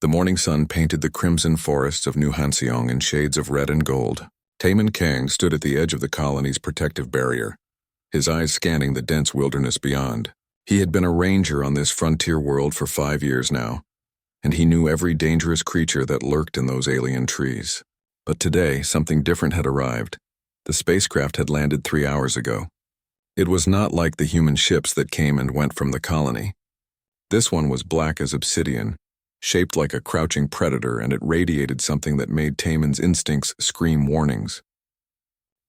The morning sun painted the crimson forests of New Hanseong in shades of red and gold. Taemin Kang stood at the edge of the colony's protective barrier, his eyes scanning the dense wilderness beyond. He had been a ranger on this frontier world for 5 years now, and he knew every dangerous creature that lurked in those alien trees. But today, something different had arrived. The spacecraft had landed 3 hours ago. It was not like the human ships that came and went from the colony. This one was black as obsidian, shaped like a crouching predator, and it radiated something that made Taemin's instincts scream warnings.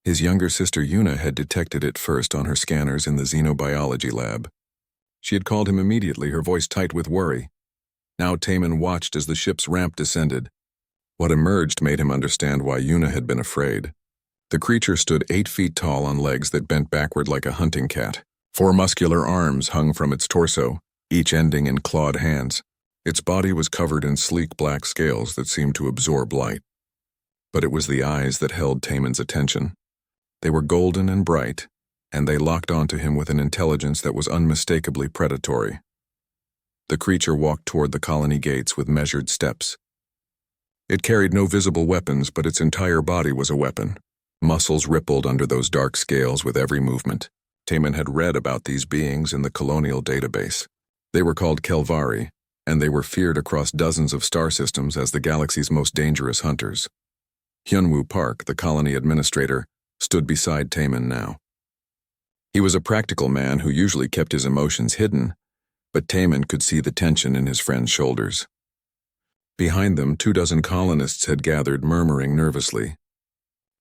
His younger sister Yuna had detected it first on her scanners in the xenobiology lab. She had called him immediately, her voice tight with worry. Now Taemin watched as the ship's ramp descended. What emerged made him understand why Yuna had been afraid. The creature stood 8 feet tall on legs that bent backward like a hunting cat. 4 muscular arms hung from its torso, each ending in clawed hands. Its body was covered in sleek black scales that seemed to absorb light. But it was the eyes that held Taemin's attention. They were golden and bright, and they locked onto him with an intelligence that was unmistakably predatory. The creature walked toward the colony gates with measured steps. It carried no visible weapons, but its entire body was a weapon. Muscles rippled under those dark scales with every movement. Taemin had read about these beings in the colonial database. They were called Kelvari, and they were feared across dozens of star systems as the galaxy's most dangerous hunters. Hyunwoo Park, the colony administrator, stood beside Taemin now. He was a practical man who usually kept his emotions hidden, but Taemin could see the tension in his friend's shoulders. Behind them, 24 colonists had gathered, murmuring nervously.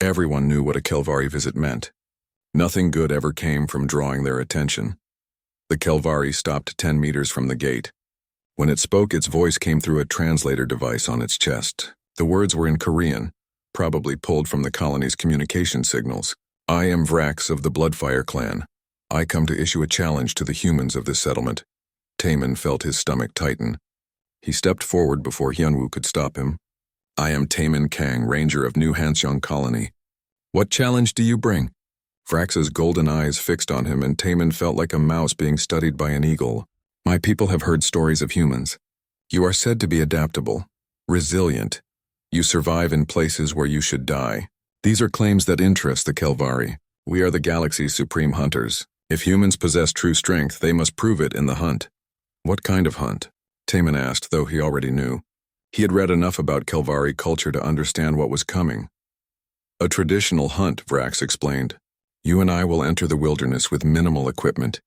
Everyone knew what a Kelvari visit meant. Nothing good ever came from drawing their attention. The Kelvari stopped 10 meters from the gate. When it spoke, its voice came through a translator device on its chest. The words were in Korean, probably pulled from the colony's communication signals. I am Vrax of the Bloodfire clan. I come to issue a challenge to the humans of this settlement. Taemin felt his stomach tighten. He stepped forward before Hyunwoo could stop him. I am Taemin Kang, ranger of New Hanseong Colony. What challenge do you bring? Vrax's golden eyes fixed on him, and Taemin felt like a mouse being studied by an eagle. My people have heard stories of humans. You are said to be adaptable, resilient. You survive in places where you should die. These are claims that interest the Kelvari. We are the galaxy's supreme hunters. If humans possess true strength, they must prove it in the hunt. What kind of hunt? Taemin asked, though he already knew. He had read enough about Kelvari culture to understand what was coming. A traditional hunt, Vrax explained. You and I will enter the wilderness with minimal equipment.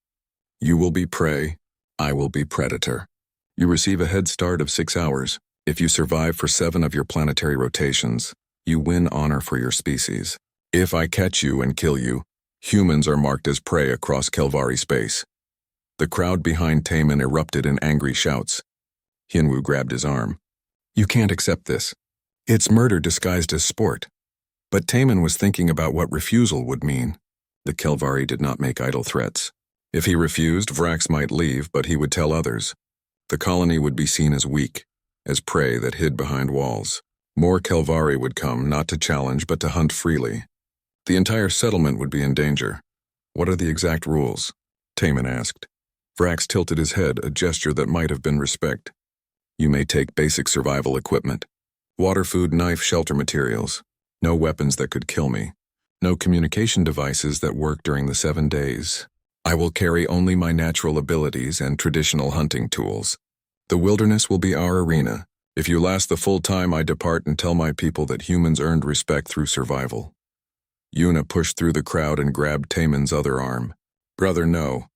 You will be prey. I will be predator. You receive a head start of 6 hours. If you survive for 7 of your planetary rotations, you win honor for your species. If I catch you and kill you, humans are marked as prey across Kelvari space. The crowd behind Taemin erupted in angry shouts. Hyunwoo grabbed his arm. You can't accept this. It's murder disguised as sport. But Taemin was thinking about what refusal would mean. The Kelvari did not make idle threats. If he refused, Vrax might leave, but he would tell others. The colony would be seen as weak, as prey that hid behind walls. More Kelvari would come, not to challenge, but to hunt freely. The entire settlement would be in danger. What are the exact rules? Taemin asked. Vrax tilted his head, a gesture that might have been respect. You may take basic survival equipment. Water, food, knife, shelter materials. No weapons that could kill me. No communication devices that work during the 7 days. I will carry only my natural abilities and traditional hunting tools. The wilderness will be our arena. If you last the full time, I depart and tell my people that humans earned respect through survival. Yuna pushed through the crowd and grabbed Taemin's other arm. Brother, no.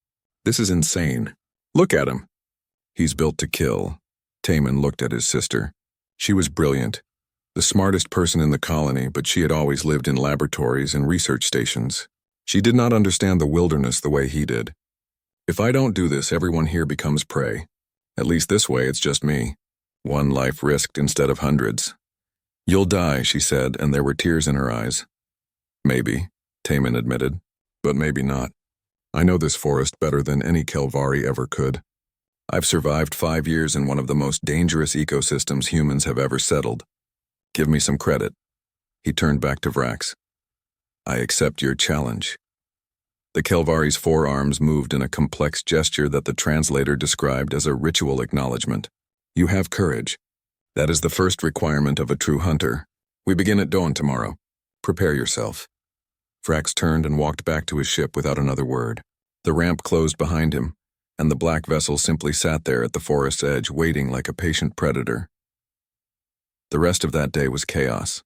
This is insane. Look at him. He's built to kill. Taemin looked at his sister. She was brilliant. The smartest person in the colony, but she had always lived in laboratories and research stations. She did not understand the wilderness the way he did. If I don't do this, everyone here becomes prey. At least this way, it's just me. 1 life risked instead of hundreds. You'll die, she said, and there were tears in her eyes. Maybe, Taemin admitted, but maybe not. I know this forest better than any Kelvari ever could. I've survived 5 years in one of the most dangerous ecosystems humans have ever settled. Give me some credit. He turned back to Vrax. I accept your challenge. The Kelvari's forearms moved in a complex gesture that the translator described as a ritual acknowledgement. You have courage. That is the first requirement of a true hunter. We begin at dawn tomorrow. Prepare yourself. Vrax turned and walked back to his ship without another word. The ramp closed behind him, and the black vessel simply sat there at the forest's edge, waiting like a patient predator. The rest of that day was chaos.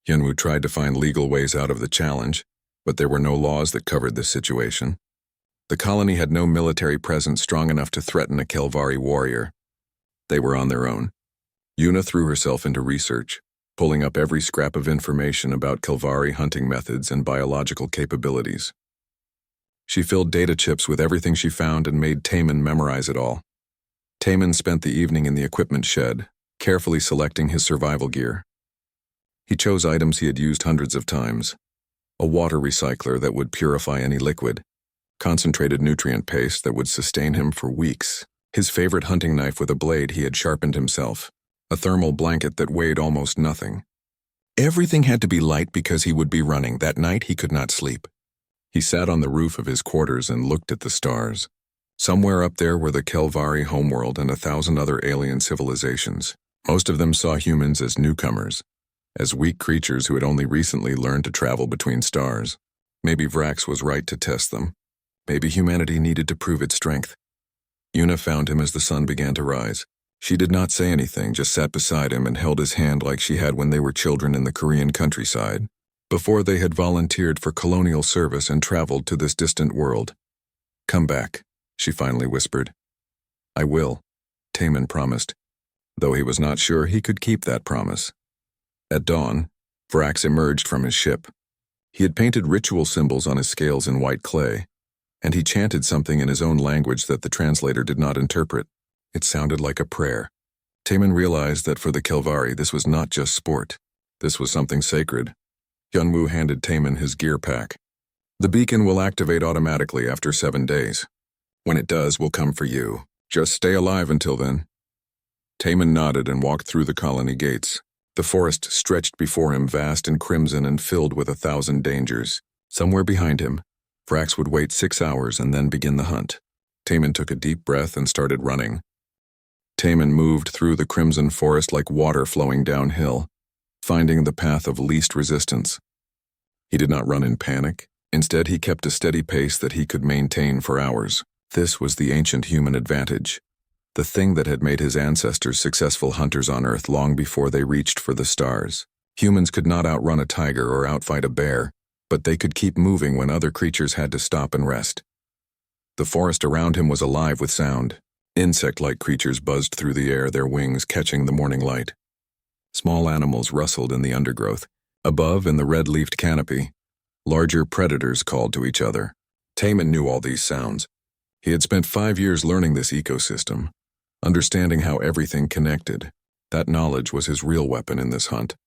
Yunwu tried to find legal ways out of the challenge, but there were no laws that covered this situation. The colony had no military presence strong enough to threaten a Kelvari warrior. They were on their own. Yuna threw herself into research, pulling up every scrap of information about Kelvari hunting methods and biological capabilities. She filled data chips with everything she found and made Taman memorize it all. Taman spent the evening in the equipment shed, carefully selecting his survival gear. He chose items he had used hundreds of times: a water recycler that would purify any liquid, concentrated nutrient paste that would sustain him for weeks, his favorite hunting knife with a blade he had sharpened himself, a thermal blanket that weighed almost nothing. Everything had to be light because he would be running. That night he could not sleep. He sat on the roof of his quarters and looked at the stars. Somewhere up there were the Kelvari homeworld and 1,000 other alien civilizations. Most of them saw humans as newcomers, as weak creatures who had only recently learned to travel between stars. Maybe Vrax was right to test them. Maybe humanity needed to prove its strength. Yuna found him as the sun began to rise. She did not say anything, just sat beside him and held his hand like she had when they were children in the Korean countryside, before they had volunteered for colonial service and traveled to this distant world. "Come back," she finally whispered. "I will," Taman promised, though he was not sure he could keep that promise. At dawn, Vrax emerged from his ship. He had painted ritual symbols on his scales in white clay, and he chanted something in his own language that the translator did not interpret. It sounded like a prayer. Taman realized that for the Kelvari, this was not just sport. This was something sacred. Yunwu handed Taman his gear pack. "The beacon will activate automatically after 7 days. When it does, we'll come for you. Just stay alive until then." Taman nodded and walked through the colony gates. The forest stretched before him, vast and crimson and filled with 1,000 dangers. Somewhere behind him, Vrax would wait 6 hours and then begin the hunt. Taman took a deep breath and started running. Taman moved through the crimson forest like water flowing downhill, finding the path of least resistance. He did not run in panic. Instead, he kept a steady pace that he could maintain for hours. This was the ancient human advantage, the thing that had made his ancestors successful hunters on Earth long before they reached for the stars. Humans could not outrun a tiger or outfight a bear, but they could keep moving when other creatures had to stop and rest. The forest around him was alive with sound. Insect-like creatures buzzed through the air, their wings catching the morning light. Small animals rustled in the undergrowth. Above, in the red-leafed canopy, larger predators called to each other. Taman knew all these sounds. He had spent 5 years learning this ecosystem, understanding how everything connected. That knowledge was his real weapon in this hunt.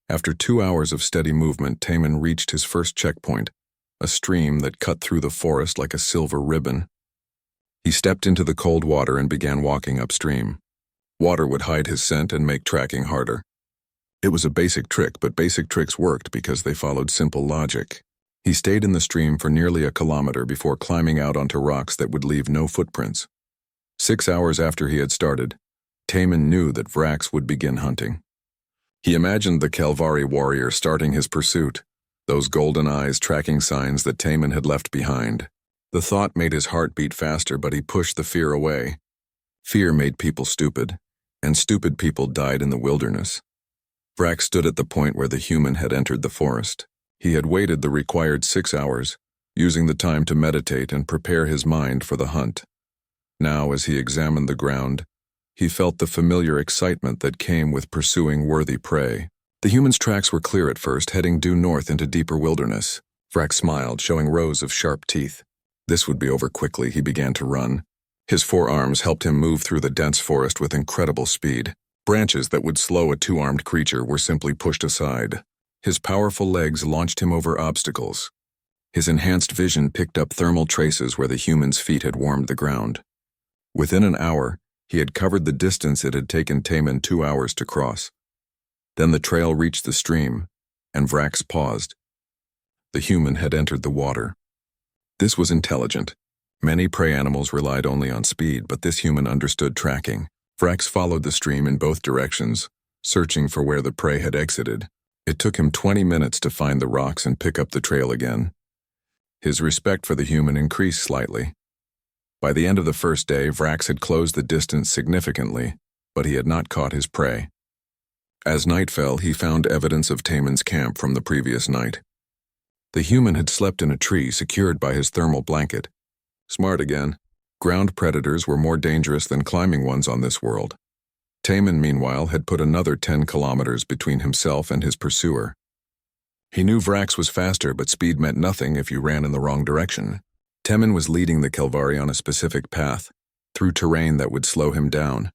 After 2 hours of steady movement, Taman reached his first checkpoint, a stream that cut through the forest like a silver ribbon. He stepped into the cold water and began walking upstream. Water would hide his scent and make tracking harder. It was a basic trick, but basic tricks worked because they followed simple logic. He stayed in the stream for nearly a kilometer before climbing out onto rocks that would leave no footprints. 6 hours after he had started, Taman knew that Vrax would begin hunting. He imagined the Kelvari warrior starting his pursuit, those golden eyes tracking signs that Taman had left behind. The thought made his heart beat faster, but he pushed the fear away. Fear made people stupid, and stupid people died in the wilderness. Vrax stood at the point where the human had entered the forest. He had waited the required 6 hours, using the time to meditate and prepare his mind for the hunt. Now, as he examined the ground, he felt the familiar excitement that came with pursuing worthy prey. The human's tracks were clear at first, heading due north into deeper wilderness. Vrax smiled, showing rows of sharp teeth. This would be over quickly. He began to run. His forearms helped him move through the dense forest with incredible speed. Branches that would slow a two-armed creature were simply pushed aside. His powerful legs launched him over obstacles. His enhanced vision picked up thermal traces where the human's feet had warmed the ground. Within an hour, he had covered the distance it had taken Taman 2 hours to cross. Then the trail reached the stream, and Vrax paused. The human had entered the water. This was intelligent. Many prey animals relied only on speed, but this human understood tracking. Vrax followed the stream in both directions, searching for where the prey had exited. It took him 20 minutes to find the rocks and pick up the trail again. His respect for the human increased slightly. By the end of the first day, Vrax had closed the distance significantly, but he had not caught his prey. As night fell, he found evidence of Taemin's camp from the previous night. The human had slept in a tree secured by his thermal blanket. Smart again. Ground predators were more dangerous than climbing ones on this world. Taemin, meanwhile, had put another 10 kilometers between himself and his pursuer. He knew Vrax was faster, but speed meant nothing if you ran in the wrong direction. Taemin was leading the Kelvari on a specific path, through terrain that would slow him down.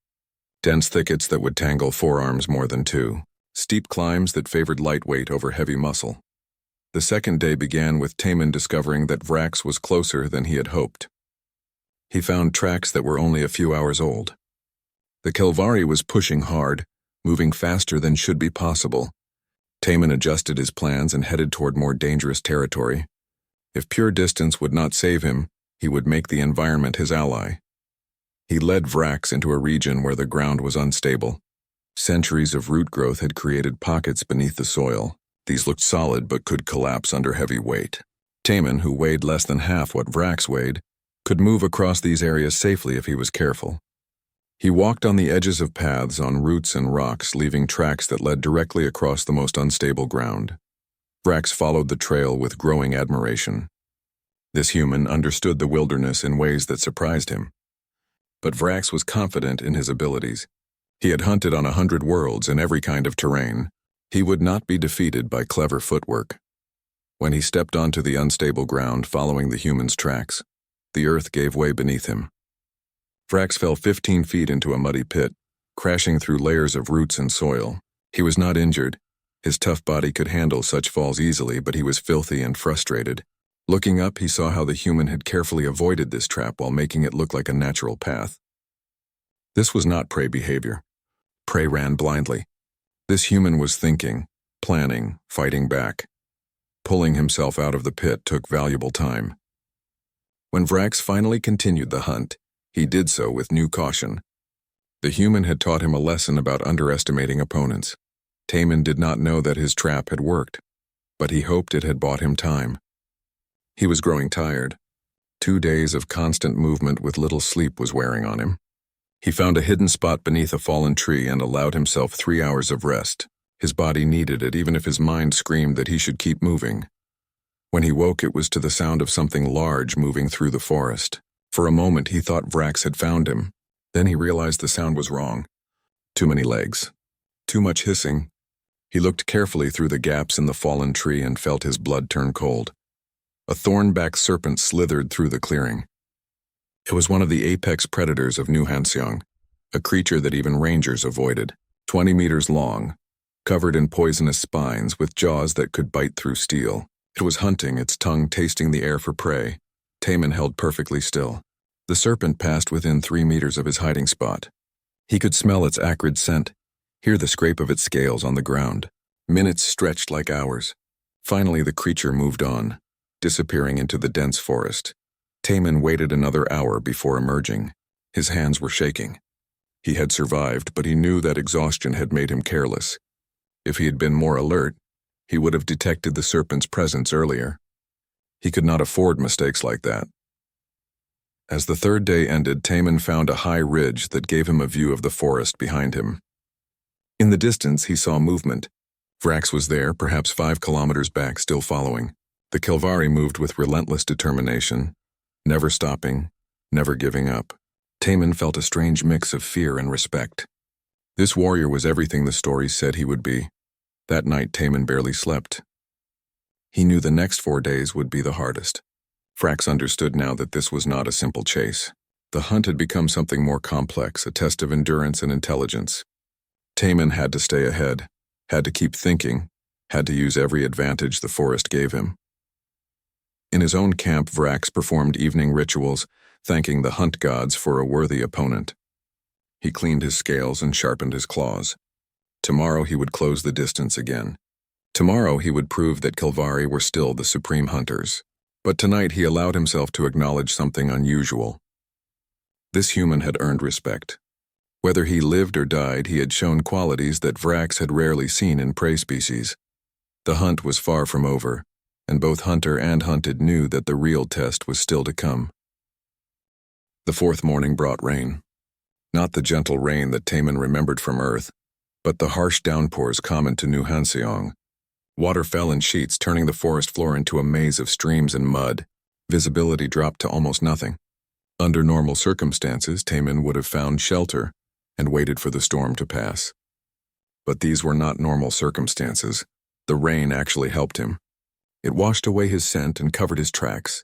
Dense thickets that would tangle forearms more than two. Steep climbs that favored lightweight over heavy muscle. The second day began with Taemin discovering that Vrax was closer than he had hoped. He found tracks that were only a few hours old. The Kelvari was pushing hard, moving faster than should be possible. Taemin adjusted his plans and headed toward more dangerous territory. If pure distance would not save him, he would make the environment his ally. He led Vrax into a region where the ground was unstable. Centuries of root growth had created pockets beneath the soil. These looked solid but could collapse under heavy weight. Taemin, who weighed less than half what Vrax weighed, could move across these areas safely if he was careful. He walked on the edges of paths on roots and rocks, leaving tracks that led directly across the most unstable ground. Vrax followed the trail with growing admiration. This human understood the wilderness in ways that surprised him. But Vrax was confident in his abilities. He had hunted on 100 worlds in every kind of terrain. He would not be defeated by clever footwork. When he stepped onto the unstable ground following the human's tracks, the earth gave way beneath him. Vrax fell 15 feet into a muddy pit, crashing through layers of roots and soil. He was not injured. His tough body could handle such falls easily, but he was filthy and frustrated. Looking up, he saw how the human had carefully avoided this trap while making it look like a natural path. This was not prey behavior. Prey ran blindly. This human was thinking, planning, fighting back. Pulling himself out of the pit took valuable time. When Vrax finally continued the hunt, he did so with new caution. The human had taught him a lesson about underestimating opponents. Taemin did not know that his trap had worked, but he hoped it had bought him time. He was growing tired. 2 days of constant movement with little sleep was wearing on him. He found a hidden spot beneath a fallen tree and allowed himself 3 hours of rest. His body needed it, even if his mind screamed that he should keep moving. When he woke, it was to the sound of something large moving through the forest. For a moment, he thought Vrax had found him. Then he realized the sound was wrong. Too many legs. Too much hissing. He looked carefully through the gaps in the fallen tree and felt his blood turn cold. A thorn-backed serpent slithered through the clearing. It was one of the apex predators of New Hanseong, a creature that even rangers avoided. 20 meters long, covered in poisonous spines with jaws that could bite through steel. It was hunting, its tongue tasting the air for prey. Taemin held perfectly still. The serpent passed within 3 meters of his hiding spot. He could smell its acrid scent, hear the scrape of its scales on the ground. Minutes stretched like hours. Finally, the creature moved on, disappearing into the dense forest. Taemin waited another hour before emerging. His hands were shaking. He had survived, but he knew that exhaustion had made him careless. If he had been more alert, he would have detected the serpent's presence earlier. He could not afford mistakes like that. As the third day ended, Taemin found a high ridge that gave him a view of the forest behind him. In the distance, he saw movement. Vrax was there, perhaps 5 kilometers back, still following. The Kelvari moved with relentless determination, never stopping, never giving up. Taemin felt a strange mix of fear and respect. This warrior was everything the stories said he would be. That night, Taemin barely slept. He knew the next 4 days would be the hardest. Vrax understood now that this was not a simple chase. The hunt had become something more complex, a test of endurance and intelligence. Taemin had to stay ahead, had to keep thinking, had to use every advantage the forest gave him. In his own camp, Vrax performed evening rituals, thanking the hunt gods for a worthy opponent. He cleaned his scales and sharpened his claws. Tomorrow he would close the distance again. Tomorrow he would prove that Kelvari were still the supreme hunters. But tonight he allowed himself to acknowledge something unusual. This human had earned respect. Whether he lived or died, he had shown qualities that Vrax had rarely seen in prey species. The hunt was far from over, and both hunter and hunted knew that the real test was still to come. The fourth morning brought rain. Not the gentle rain that Taman remembered from Earth, but the harsh downpours common to New Hanseong. Water fell in sheets, turning the forest floor into a maze of streams and mud. Visibility dropped to almost nothing. Under normal circumstances, Taman would have found shelter and waited for the storm to pass. But these were not normal circumstances. The rain actually helped him. It washed away his scent and covered his tracks.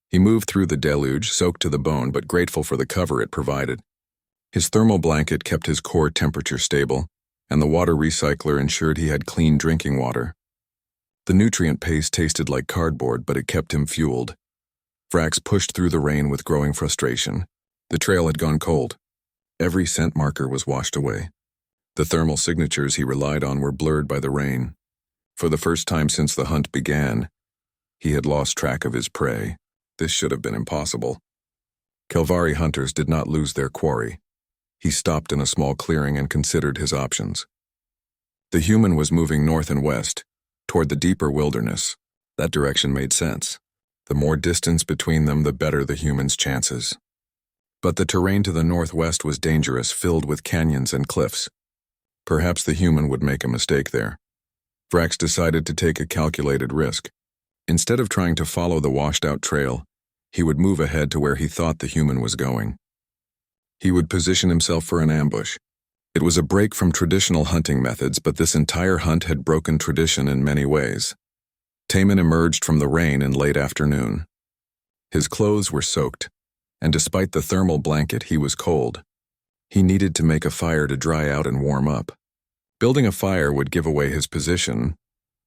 He moved through the deluge, soaked to the bone but grateful for the cover it provided. His thermal blanket kept his core temperature stable, and the water recycler ensured he had clean drinking water. The nutrient paste tasted like cardboard, but it kept him fueled. Vrax pushed through the rain with growing frustration. The trail had gone cold. Every scent marker was washed away. The thermal signatures he relied on were blurred by the rain. For the first time since the hunt began, he had lost track of his prey. This should have been impossible. Kelvari hunters did not lose their quarry. He stopped in a small clearing and considered his options. The human was moving north and west, toward the deeper wilderness. That direction made sense. The more distance between them, the better the human's chances. But the terrain to the northwest was dangerous, filled with canyons and cliffs. Perhaps the human would make a mistake there. Vrax decided to take a calculated risk. Instead of trying to follow the washed-out trail, he would move ahead to where he thought the human was going. He would position himself for an ambush. It was a break from traditional hunting methods, but this entire hunt had broken tradition in many ways. Taman emerged from the rain in late afternoon. His clothes were soaked, and despite the thermal blanket, he was cold. He needed to make a fire to dry out and warm up. Building a fire would give away his position,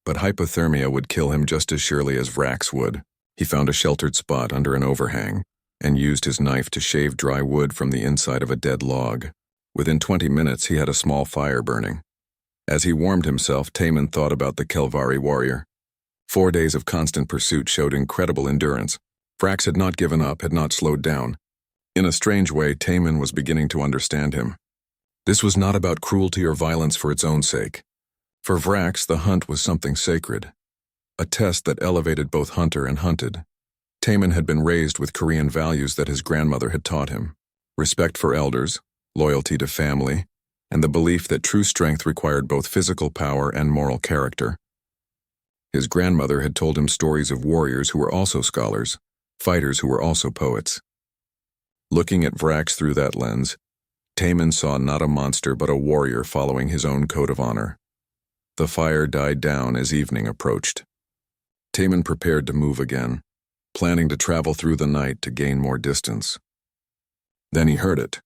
but hypothermia would kill him just as surely as Vrax would. He found a sheltered spot under an overhang and used his knife to shave dry wood from the inside of a dead log. Within 20 minutes, he had a small fire burning. As he warmed himself, Taman thought about the Kelvari warrior. 4 days of constant pursuit showed incredible endurance. Vrax had not given up, had not slowed down. In a strange way, Taman was beginning to understand him. This was not about cruelty or violence for its own sake. For Vrax, the hunt was something sacred, a test that elevated both hunter and hunted. Taman had been raised with Korean values that his grandmother had taught him: respect for elders, loyalty to family, and the belief that true strength required both physical power and moral character. His grandmother had told him stories of warriors who were also scholars, fighters who were also poets. Looking at Vrax through that lens, Taman saw not a monster but a warrior following his own code of honor. The fire died down as evening approached. Taman prepared to move again, planning to travel through the night to gain more distance. Then he heard it,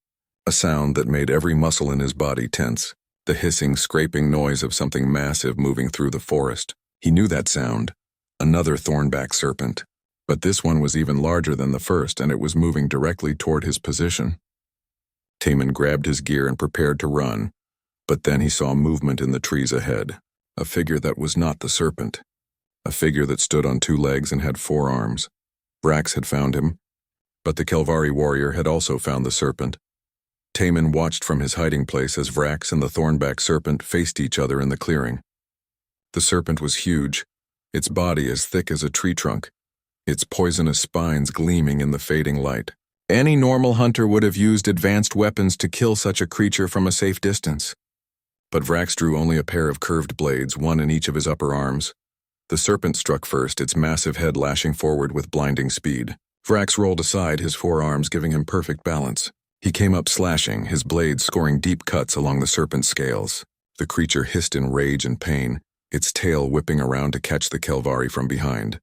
a sound that made every muscle in his body tense, the hissing, scraping noise of something massive moving through the forest. He knew that sound, another thornback serpent, but this one was even larger than the first, and it was moving directly toward his position. Taman grabbed his gear and prepared to run, but then he saw movement in the trees ahead, a figure that was not the serpent, a figure that stood on 2 legs and had 4 arms. Vrax had found him, but the Kelvari warrior had also found the serpent. Taman watched from his hiding place as Vrax and the thornback serpent faced each other in the clearing. The serpent was huge, its body as thick as a tree trunk, its poisonous spines gleaming in the fading light. Any normal hunter would have used advanced weapons to kill such a creature from a safe distance. But Vrax drew only a pair of curved blades, one in each of his upper arms. The serpent struck first, its massive head lashing forward with blinding speed. Vrax rolled aside, his 4 arms giving him perfect balance. He came up slashing, his blades scoring deep cuts along the serpent's scales. The creature hissed in rage and pain, its tail whipping around to catch the Kelvari from behind.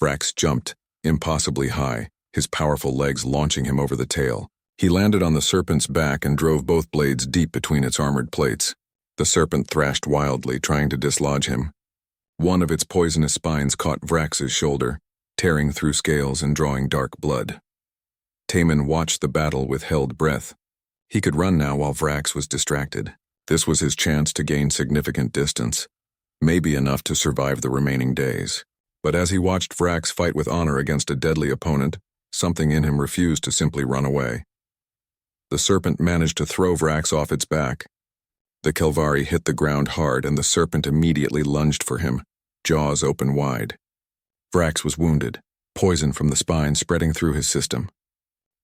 Vrax jumped, impossibly high, his powerful legs launching him over the tail. He landed on the serpent's back and drove both blades deep between its armored plates. The serpent thrashed wildly, trying to dislodge him. One of its poisonous spines caught Vrax's shoulder, tearing through scales and drawing dark blood. Taman watched the battle with held breath. He could run now while Vrax was distracted. This was his chance to gain significant distance, maybe enough to survive the remaining days. But as he watched Vrax fight with honor against a deadly opponent, something in him refused to simply run away. The serpent managed to throw Vrax off its back. The Kelvari hit the ground hard and the serpent immediately lunged for him, jaws open wide. Vrax was wounded, poison from the spine spreading through his system.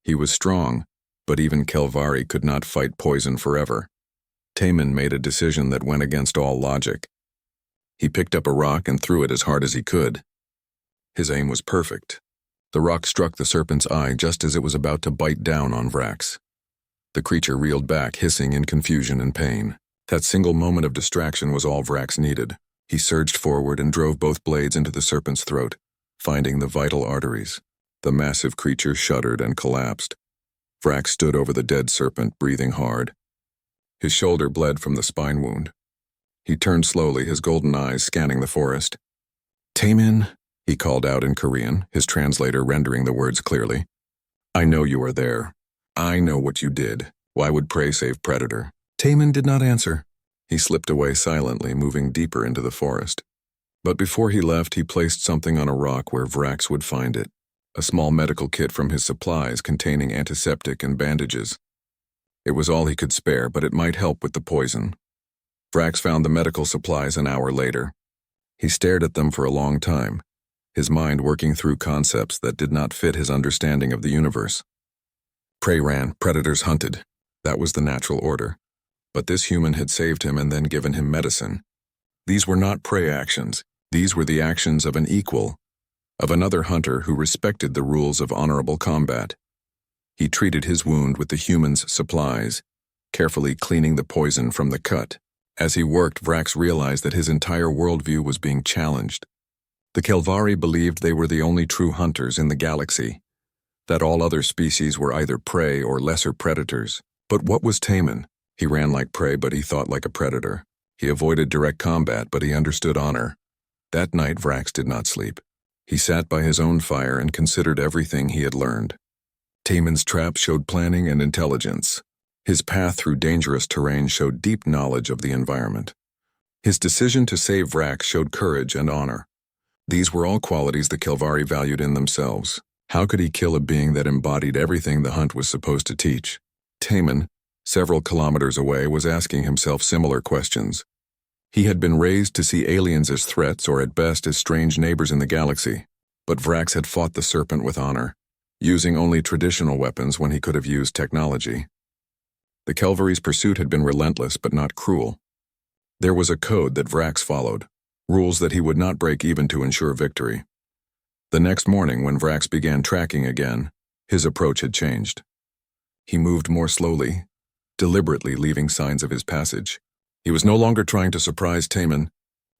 He was strong, but even Kelvari could not fight poison forever. Taman made a decision that went against all logic. He picked up a rock and threw it as hard as he could. His aim was perfect. The rock struck the serpent's eye just as it was about to bite down on Vrax. The creature reeled back, hissing in confusion and pain. That single moment of distraction was all Vrax needed. He surged forward and drove both blades into the serpent's throat, finding the vital arteries. The massive creature shuddered and collapsed. Vrax stood over the dead serpent, breathing hard. His shoulder bled from the spine wound. He turned slowly, his golden eyes scanning the forest. "Taemin," he called out in Korean, his translator rendering the words clearly. "I know you are there. I know what you did. Why would prey save predator?" Taemin did not answer. He slipped away silently, moving deeper into the forest. But before he left, he placed something on a rock where Vrax would find it. A small medical kit from his supplies containing antiseptic and bandages. It was all he could spare, but it might help with the poison. Vrax found the medical supplies an hour later. He stared at them for a long time, his mind working through concepts that did not fit his understanding of the universe. Prey ran, predators hunted. That was the natural order. But this human had saved him and then given him medicine. These were not prey actions. These were the actions of an equal, of another hunter who respected the rules of honorable combat. He treated his wound with the human's supplies, carefully cleaning the poison from the cut. As he worked, Vrax realized that his entire worldview was being challenged. The Kelvari believed they were the only true hunters in the galaxy, that all other species were either prey or lesser predators. But what was Taemin? He ran like prey, but he thought like a predator. He avoided direct combat, but he understood honor. That night, Vrax did not sleep. He sat by his own fire and considered everything he had learned. Taemin's trap showed planning and intelligence. His path through dangerous terrain showed deep knowledge of the environment. His decision to save Vrax showed courage and honor. These were all qualities the Kelvari valued in themselves. How could he kill a being that embodied everything the hunt was supposed to teach? Taemin, several kilometers away, was asking himself similar questions. He had been raised to see aliens as threats or at best as strange neighbors in the galaxy. But Vrax had fought the serpent with honor, using only traditional weapons when he could have used technology. The Kelvari's pursuit had been relentless but not cruel. There was a code that Vrax followed, rules that he would not break even to ensure victory. The next morning, when Vrax began tracking again, his approach had changed. He moved more slowly, deliberately leaving signs of his passage. He was no longer trying to surprise Taemin.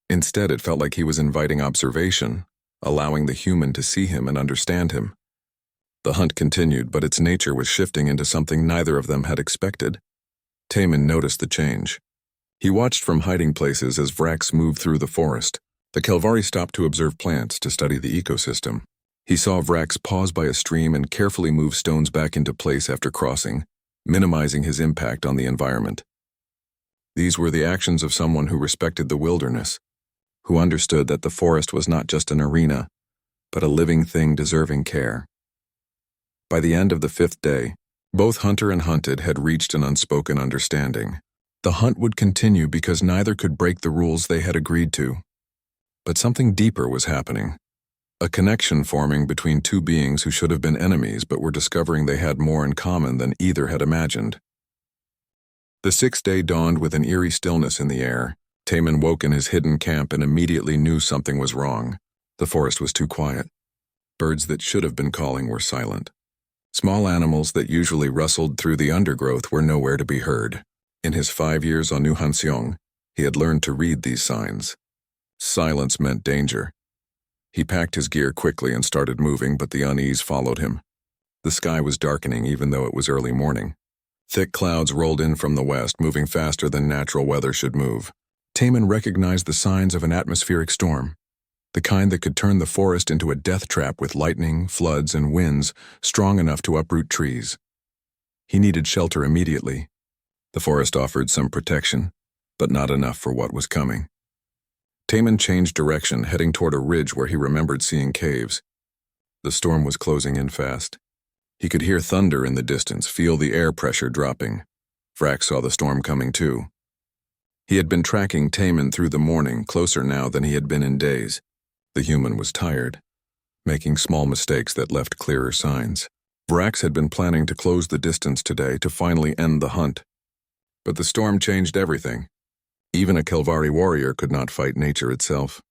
Instead, it felt like he was inviting observation, allowing the human to see him and understand him. The hunt continued, but its nature was shifting into something neither of them had expected. Taemin noticed the change. He watched from hiding places as Vrax moved through the forest. The Kelvari stopped to observe plants, to study the ecosystem. He saw Vrax pause by a stream and carefully move stones back into place after crossing, minimizing his impact on the environment. These were the actions of someone who respected the wilderness, who understood that the forest was not just an arena, but a living thing deserving care. By the end of the 5th day, both hunter and hunted had reached an unspoken understanding. The hunt would continue because neither could break the rules they had agreed to. But something deeper was happening. A connection forming between two beings who should have been enemies but were discovering they had more in common than either had imagined. The 6th day dawned with an eerie stillness in the air. Taemin woke in his hidden camp and immediately knew something was wrong. The forest was too quiet. Birds that should have been calling were silent. Small animals that usually rustled through the undergrowth were nowhere to be heard. In his 5 years on New Hanseong, he had learned to read these signs. Silence meant danger. He packed his gear quickly and started moving, but the unease followed him. The sky was darkening even though it was early morning. Thick clouds rolled in from the west, moving faster than natural weather should move. Taemin recognized the signs of an atmospheric storm, the kind that could turn the forest into a death trap with lightning, floods, and winds strong enough to uproot trees. He needed shelter immediately. The forest offered some protection, but not enough for what was coming. Taemin changed direction, heading toward a ridge where he remembered seeing caves. The storm was closing in fast. He could hear thunder in the distance, feel the air pressure dropping. Vrax saw the storm coming too. He had been tracking Taman through the morning, closer now than he had been in days. The human was tired, making small mistakes that left clearer signs. Vrax had been planning to close the distance today to finally end the hunt. But the storm changed everything. Even a Kelvari warrior could not fight nature itself.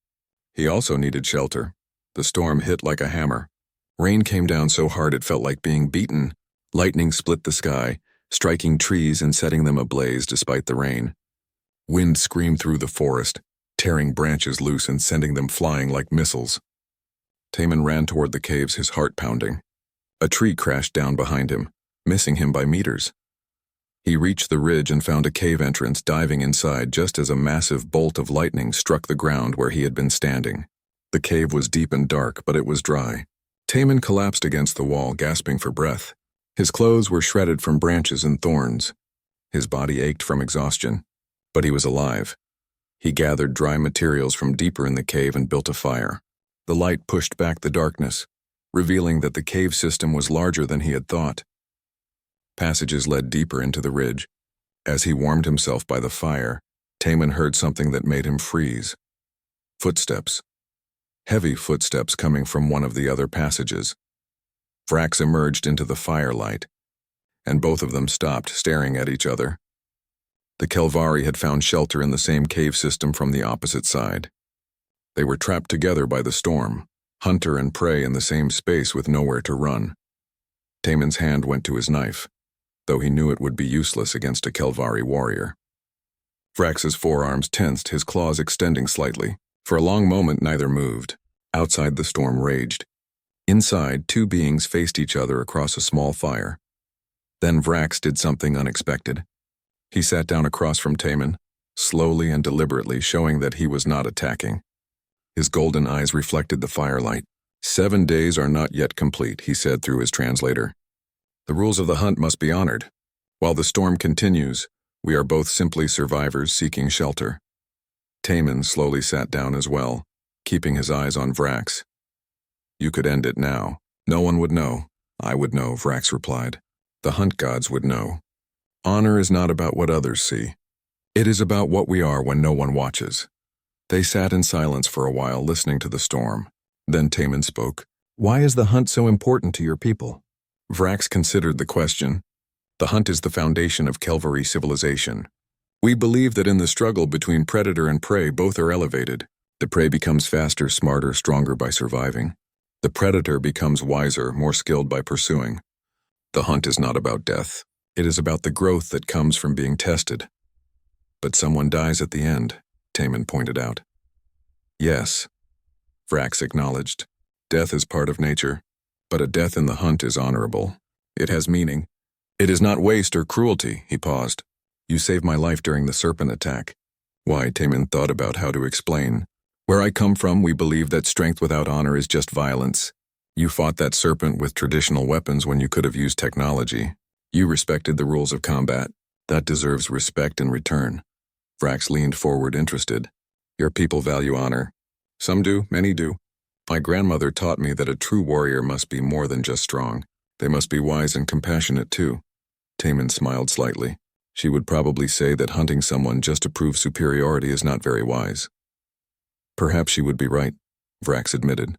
He also needed shelter. The storm hit like a hammer. Rain came down so hard it felt like being beaten. Lightning split the sky, striking trees and setting them ablaze despite the rain. Wind screamed through the forest, tearing branches loose and sending them flying like missiles. Taman ran toward the caves, his heart pounding. A tree crashed down behind him, missing him by meters. He reached the ridge and found a cave entrance, diving inside just as a massive bolt of lightning struck the ground where he had been standing. The cave was deep and dark, but it was dry. Taman collapsed against the wall, gasping for breath. His clothes were shredded from branches and thorns. His body ached from exhaustion, but he was alive. He gathered dry materials from deeper in the cave and built a fire. The light pushed back the darkness, revealing that the cave system was larger than he had thought. Passages led deeper into the ridge. As he warmed himself by the fire, Taman heard something that made him freeze. Footsteps. Heavy footsteps coming from one of the other passages. Vrax emerged into the firelight, and both of them stopped, staring at each other. The Kelvari had found shelter in the same cave system from the opposite side. They were trapped together by the storm, hunter and prey in the same space with nowhere to run. Taman's hand went to his knife, though he knew it would be useless against a Kelvari warrior. Vrax's forearms tensed, his claws extending slightly. For a long moment, neither moved. Outside, the storm raged. Inside, two beings faced each other across a small fire. Then Vrax did something unexpected. He sat down across from Taman, slowly and deliberately, showing that he was not attacking. His golden eyes reflected the firelight. 7 days are not yet complete, he said through his translator. The rules of the hunt must be honored. While the storm continues, we are both simply survivors seeking shelter. Taman slowly sat down as well, keeping his eyes on Vrax. You could end it now. No one would know. I would know, Vrax replied. The hunt gods would know. Honor is not about what others see. It is about what we are when no one watches. They sat in silence for a while, listening to the storm. Then Taman spoke. Why is the hunt so important to your people? Vrax considered the question. The hunt is the foundation of Kelvari civilization. We believe that in the struggle between predator and prey, both are elevated. The prey becomes faster, smarter, stronger by surviving. The predator becomes wiser, more skilled by pursuing. The hunt is not about death. It is about the growth that comes from being tested. But someone dies at the end, Taman pointed out. Yes, Vrax acknowledged. Death is part of nature, but a death in the hunt is honorable. It has meaning. It is not waste or cruelty, he paused. You saved my life during the serpent attack. Why, Taman thought about how to explain. Where I come from, we believe that strength without honor is just violence. You fought that serpent with traditional weapons when you could have used technology. You respected the rules of combat. That deserves respect in return. Vrax leaned forward, interested. Your people value honor. Some do, many do. My grandmother taught me that a true warrior must be more than just strong. They must be wise and compassionate too. Taman smiled slightly. She would probably say that hunting someone just to prove superiority is not very wise. Perhaps she would be right, Vrax admitted.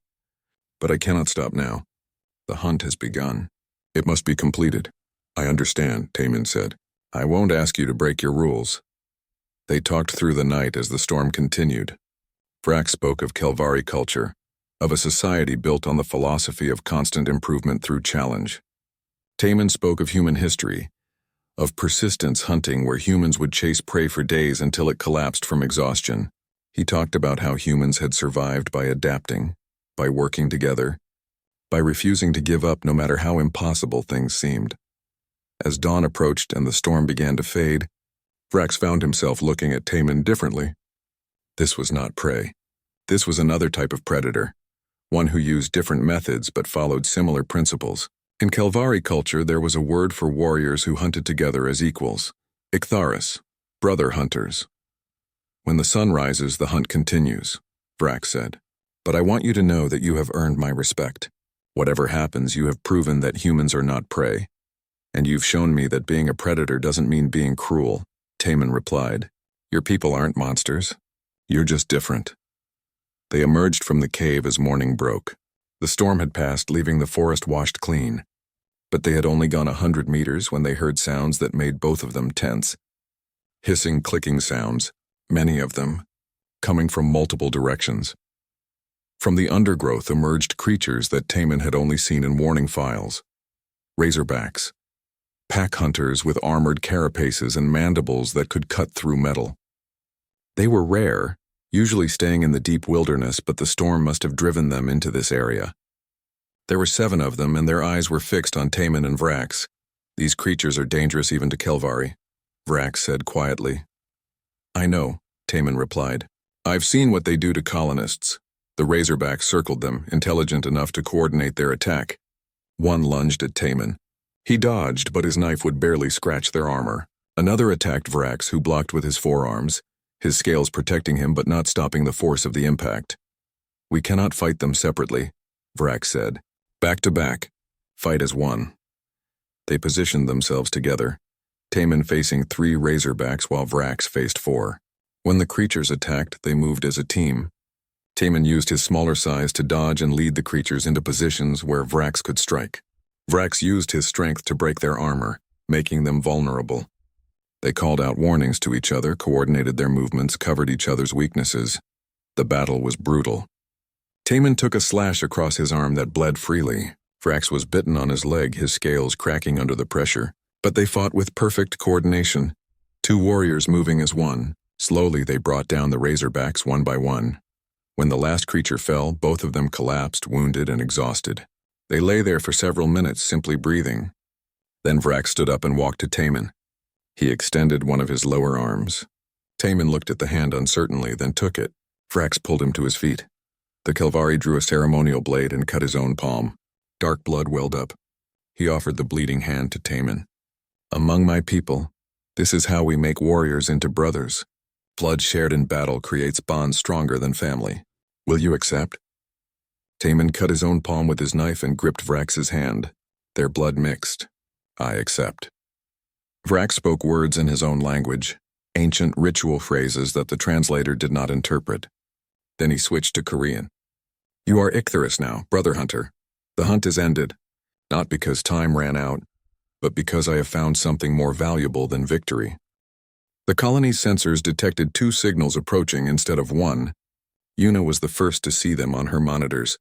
But I cannot stop now. The hunt has begun. It must be completed. I understand, Taman said. I won't ask you to break your rules. They talked through the night as the storm continued. Vrax spoke of Kelvari culture, of a society built on the philosophy of constant improvement through challenge. Taman spoke of human history, of persistence hunting where humans would chase prey for days until it collapsed from exhaustion. He talked about how humans had survived by adapting, by working together, by refusing to give up no matter how impossible things seemed. As dawn approached and the storm began to fade, Vrax found himself looking at Taman differently. This was not prey. This was another type of predator, one who used different methods but followed similar principles. In Kelvari culture, there was a word for warriors who hunted together as equals. Iktharis, brother hunters. When the sun rises, the hunt continues, Vrax said. But I want you to know that you have earned my respect. Whatever happens, you have proven that humans are not prey. And you've shown me that being a predator doesn't mean being cruel, Taman replied. Your people aren't monsters. You're just different. They emerged from the cave as morning broke. The storm had passed, leaving the forest washed clean. But they had only gone 100 meters when they heard sounds that made both of them tense. Hissing, clicking sounds, many of them, coming from multiple directions. From the undergrowth emerged creatures that Taman had only seen in warning files. Razorbacks. Pack hunters with armored carapaces and mandibles that could cut through metal. They were rare, usually staying in the deep wilderness, but the storm must have driven them into this area. There were 7 of them, and their eyes were fixed on Taman and Vrax. These creatures are dangerous even to Kelvari, Vrax said quietly. I know, Taman replied. I've seen what they do to colonists. The Razorbacks circled them, intelligent enough to coordinate their attack. One lunged at Taman. He dodged, but his knife would barely scratch their armor. Another attacked Vrax, who blocked with his forearms, his scales protecting him but not stopping the force of the impact. We cannot fight them separately, Vrax said. Back to back. Fight as one. They positioned themselves together, Taman facing 3 Razorbacks while Vrax faced 4. When the creatures attacked, they moved as a team. Taman used his smaller size to dodge and lead the creatures into positions where Vrax could strike. Vrax used his strength to break their armor, making them vulnerable. They called out warnings to each other, coordinated their movements, covered each other's weaknesses. The battle was brutal. Taman took a slash across his arm that bled freely. Vrax was bitten on his leg, his scales cracking under the pressure. But they fought with perfect coordination. 2 warriors moving as one. Slowly they brought down the Razorbacks one by one. When the last creature fell, both of them collapsed, wounded and exhausted. They lay there for several minutes, simply breathing. Then Vrax stood up and walked to Taman. He extended one of his lower arms. Taman looked at the hand uncertainly, then took it. Vrax pulled him to his feet. The Kelvari drew a ceremonial blade and cut his own palm. Dark blood welled up. He offered the bleeding hand to Taman. Among my people, this is how we make warriors into brothers. Blood shared in battle creates bonds stronger than family. Will you accept? Taman cut his own palm with his knife and gripped Vrax's hand. Their blood mixed. I accept. Vrax spoke words in his own language, ancient ritual phrases that the translator did not interpret. Then he switched to Korean. You are Ichthyrus now, brother hunter. The hunt is ended, not because time ran out, but because I have found something more valuable than victory. The colony's sensors detected 2 signals approaching instead of 1. Yuna was the first to see them on her monitors.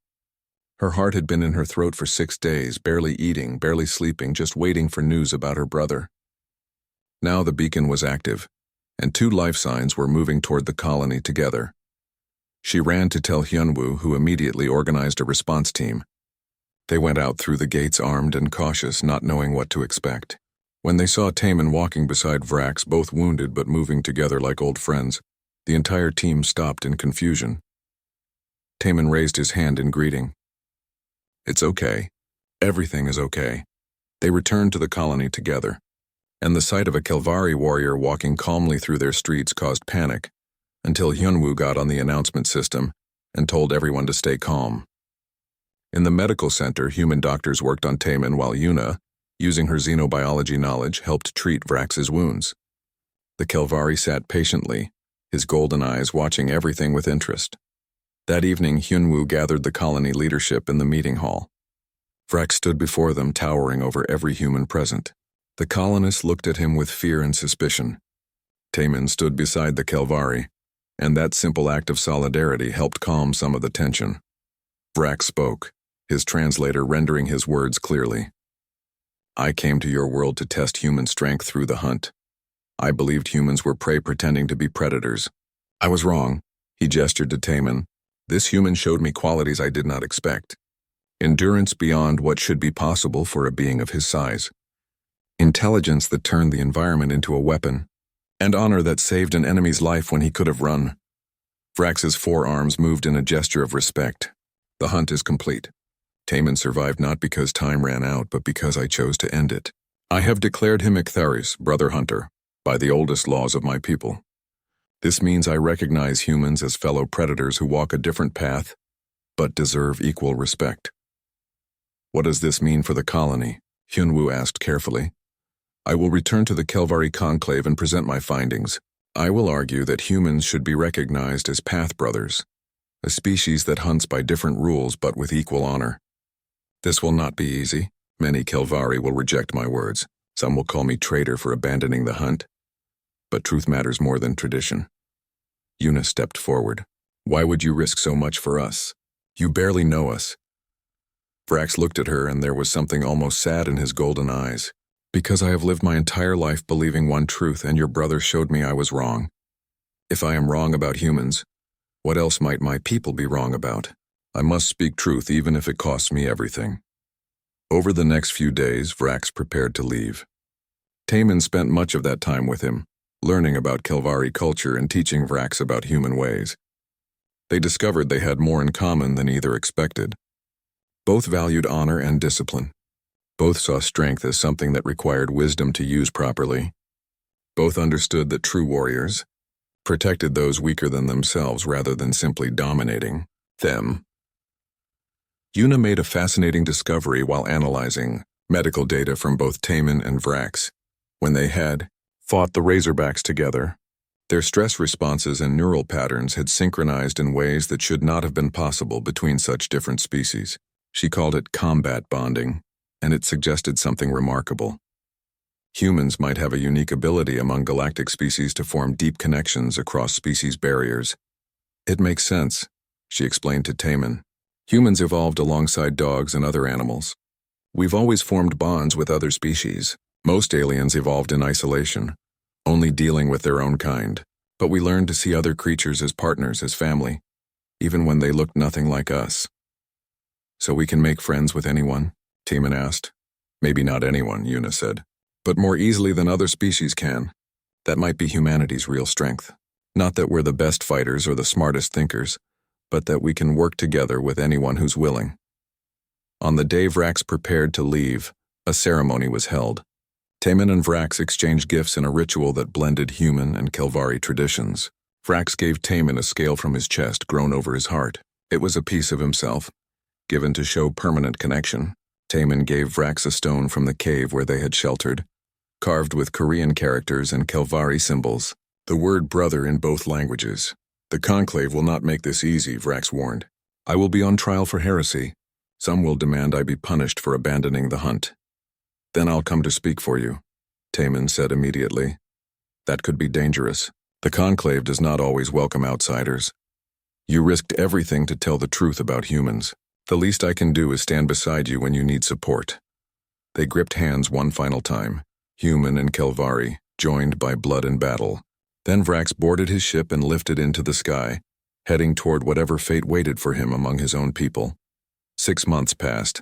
Her heart had been in her throat for 6 days, barely eating, barely sleeping, just waiting for news about her brother. Now the beacon was active, and 2 life signs were moving toward the colony together. She ran to tell Hyunwoo, who immediately organized a response team. They went out through the gates armed and cautious, not knowing what to expect. When they saw Taman walking beside Vrax, both wounded but moving together like old friends, the entire team stopped in confusion. Taman raised his hand in greeting. It's okay. Everything is okay. They returned to the colony together, and the sight of a Kelvari warrior walking calmly through their streets caused panic, until Hyunwoo got on the announcement system and told everyone to stay calm. In the medical center, human doctors worked on Taman while Yuna, using her xenobiology knowledge, helped treat Vrax's wounds. The Kelvari sat patiently, his golden eyes watching everything with interest. That evening, Hyunwoo gathered the colony leadership in the meeting hall. Vrax stood before them, towering over every human present. The colonists looked at him with fear and suspicion. Taman stood beside the Kelvari, and that simple act of solidarity helped calm some of the tension. Vrax spoke, his translator rendering his words clearly. I came to your world to test human strength through the hunt. I believed humans were prey pretending to be predators. I was wrong, he gestured to Taman. This human showed me qualities I did not expect. Endurance beyond what should be possible for a being of his size. Intelligence that turned the environment into a weapon. And honor that saved an enemy's life when he could have run. Vrax's forearms moved in a gesture of respect. The hunt is complete. Taman survived not because time ran out, but because I chose to end it. I have declared him Ichthyrus, brother hunter, by the oldest laws of my people. This means I recognize humans as fellow predators who walk a different path, but deserve equal respect. What does this mean for the colony? Hyunwoo asked carefully. I will return to the Kelvari conclave and present my findings. I will argue that humans should be recognized as path brothers, a species that hunts by different rules but with equal honor. This will not be easy. Many Kelvari will reject my words. Some will call me traitor for abandoning the hunt. But truth matters more than tradition. Yuna stepped forward. Why would you risk so much for us? You barely know us. Vrax looked at her, and there was something almost sad in his golden eyes. Because I have lived my entire life believing one truth, and your brother showed me I was wrong. If I am wrong about humans, what else might my people be wrong about? I must speak truth even if it costs me everything. Over the next few days, Vrax prepared to leave. Taemin spent much of that time with him, learning about Kelvari culture and teaching Vrax about human ways. They discovered they had more in common than either expected. Both valued honor and discipline. Both saw strength as something that required wisdom to use properly. Both understood that true warriors protected those weaker than themselves rather than simply dominating them. Yuna made a fascinating discovery while analyzing medical data from both Taemin and Vrax. When they had fought the Razorbacks together, their stress responses and neural patterns had synchronized in ways that should not have been possible between such different species. She called it combat bonding, and it suggested something remarkable. Humans might have a unique ability among galactic species to form deep connections across species barriers. It makes sense, she explained to Taemin. Humans evolved alongside dogs and other animals. We've always formed bonds with other species. Most aliens evolved in isolation, only dealing with their own kind. But we learned to see other creatures as partners, as family, even when they looked nothing like us. So we can make friends with anyone? Taemin asked. Maybe not anyone, Yuna said, but more easily than other species can. That might be humanity's real strength. Not that we're the best fighters or the smartest thinkers, but that we can work together with anyone who's willing. On the day Vrax prepared to leave, a ceremony was held. Taemin and Vrax exchanged gifts in a ritual that blended human and Kelvari traditions. Vrax gave Taemin a scale from his chest grown over his heart. It was a piece of himself, given to show permanent connection. Taemin gave Vrax a stone from the cave where they had sheltered, carved with Korean characters and Kelvari symbols. The word brother in both languages. The conclave will not make this easy, Vrax warned. I will be on trial for heresy. Some will demand I be punished for abandoning the hunt. Then I'll come to speak for you, Taemin said immediately. That could be dangerous. The conclave does not always welcome outsiders. You risked everything to tell the truth about humans. The least I can do is stand beside you when you need support. They gripped hands one final time, human and Kelvari, joined by blood and battle. Then Vrax boarded his ship and lifted into the sky, heading toward whatever fate waited for him among his own people. 6 months passed.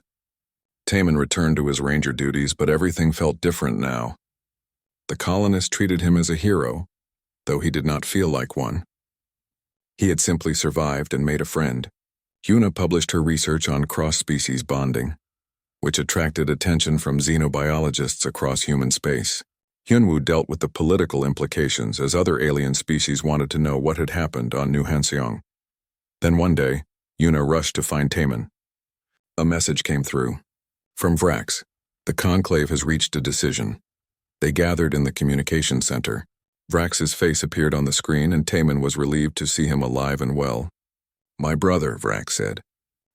Taemin returned to his ranger duties, but everything felt different now. The colonists treated him as a hero, though he did not feel like one. He had simply survived and made a friend. Yuna published her research on cross-species bonding, which attracted attention from xenobiologists across human space. Hyunwoo dealt with the political implications as other alien species wanted to know what had happened on New Hanseong. Then one day, Yuna rushed to find Taemin. A message came through. From Vrax, the conclave has reached a decision. They gathered in the communication center. Vrax's face appeared on the screen, and Taemin was relieved to see him alive and well. My brother, Vrax said.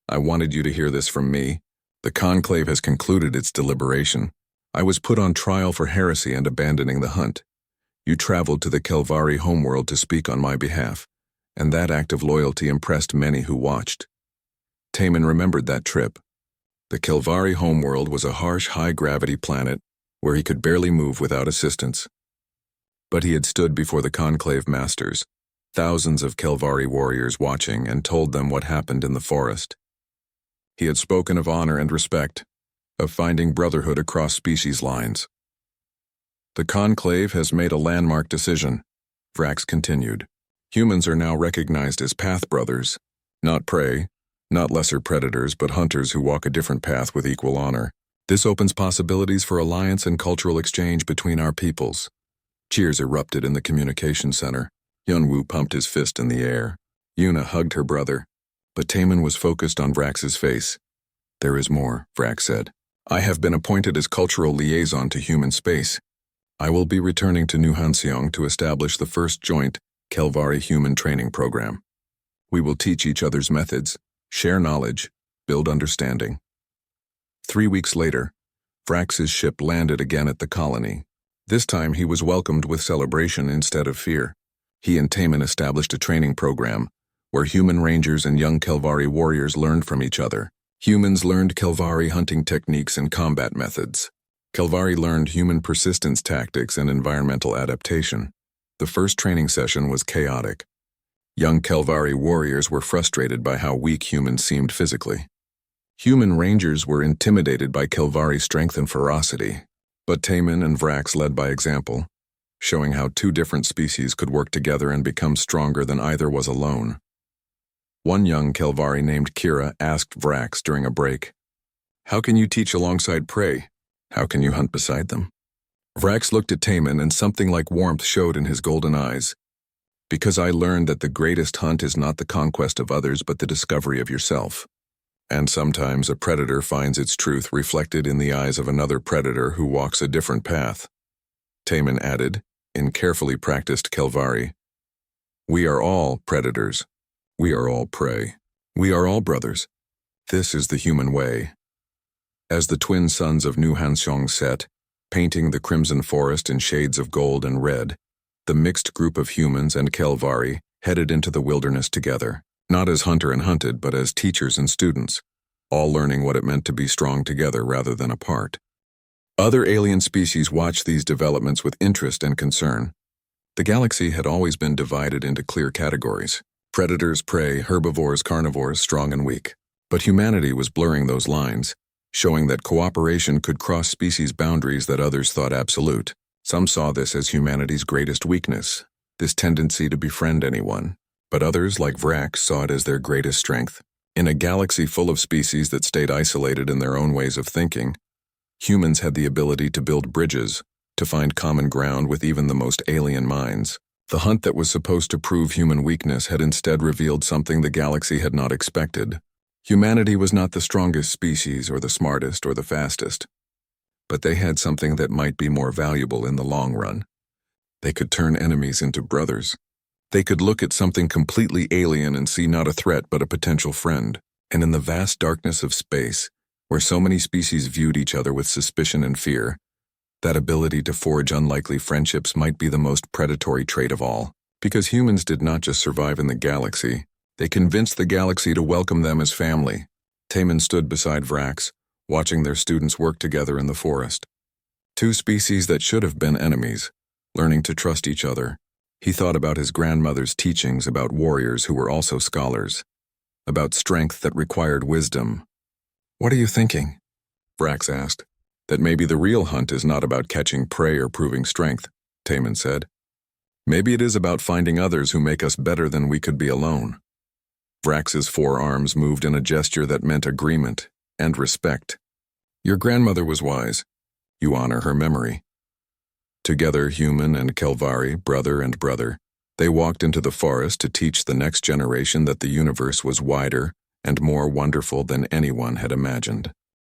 I wanted you to hear this from me. The conclave has concluded its deliberation. I was put on trial for heresy and abandoning the hunt. You traveled to the Kelvari homeworld to speak on my behalf, and that act of loyalty impressed many who watched. Taemin remembered that trip. The Kelvari homeworld was a harsh, high-gravity planet where he could barely move without assistance. But he had stood before the conclave masters, thousands of Kelvari warriors watching, and told them what happened in the forest. He had spoken of honor and respect, of finding brotherhood across species lines. The conclave has made a landmark decision, Vrax continued. Humans are now recognized as path brothers, not prey, not lesser predators, but hunters who walk a different path with equal honor. This opens possibilities for alliance and cultural exchange between our peoples. Cheers erupted in the communication center. Hyunwoo pumped his fist in the air. Yuna hugged her brother, but Taemin was focused on Vrax's face. There is more, Vrax said. I have been appointed as cultural liaison to human space. I will be returning to New Hanseong to establish the first joint Kelvari human training program. We will teach each other's methods, share knowledge, build understanding. 3 weeks later, Vrax's ship landed again at the colony. This time he was welcomed with celebration instead of fear. He and Taman established a training program where human rangers and young Kelvari warriors learned from each other. Humans learned Kelvari hunting techniques and combat methods. Kelvari learned human persistence tactics and environmental adaptation. The first training session was chaotic. Young Kelvari warriors were frustrated by how weak humans seemed physically. Human rangers were intimidated by Kelvari strength and ferocity, but Taman and Vrax led by example, showing how two different species could work together and become stronger than either was alone. One young Kelvari named Kira asked Vrax during a break, "How can you teach alongside prey? How can you hunt beside them?" Vrax looked at Taman and something like warmth showed in his golden eyes. "Because I learned that the greatest hunt is not the conquest of others but the discovery of yourself. And sometimes a predator finds its truth reflected in the eyes of another predator who walks a different path." Taman added, in carefully practiced Kelvari, "We are all predators. We are all prey. We are all brothers. This is the human way." As the twin suns of New Hanseong set, painting the crimson forest in shades of gold and red, the mixed group of humans and Kelvari headed into the wilderness together, not as hunter and hunted, but as teachers and students, all learning what it meant to be strong together rather than apart. Other alien species watched these developments with interest and concern. The galaxy had always been divided into clear categories: predators, prey, herbivores, carnivores, strong and weak. But humanity was blurring those lines, showing that cooperation could cross species boundaries that others thought absolute. Some saw this as humanity's greatest weakness, this tendency to befriend anyone. But others, like Vrax, saw it as their greatest strength. In a galaxy full of species that stayed isolated in their own ways of thinking, humans had the ability to build bridges, to find common ground with even the most alien minds. The hunt that was supposed to prove human weakness had instead revealed something the galaxy had not expected. Humanity was not the strongest species or the smartest or the fastest, but they had something that might be more valuable in the long run. They could turn enemies into brothers. They could look at something completely alien and see not a threat but a potential friend. And in the vast darkness of space, where so many species viewed each other with suspicion and fear, that ability to forge unlikely friendships might be the most predatory trait of all. Because humans did not just survive in the galaxy, they convinced the galaxy to welcome them as family. Taman stood beside Vrax, watching their students work together in the forest. Two species that should have been enemies, learning to trust each other. He thought about his grandmother's teachings about warriors who were also scholars, about strength that required wisdom. "What are you thinking?" Vrax asked. "That maybe the real hunt is not about catching prey or proving strength," Taman said. "Maybe it is about finding others who make us better than we could be alone." Vrax's forearms moved in a gesture that meant agreement and respect. "Your grandmother was wise. You honor her memory." Together, human and Kelvari, brother and brother, they walked into the forest to teach the next generation that the universe was wider and more wonderful than anyone had imagined.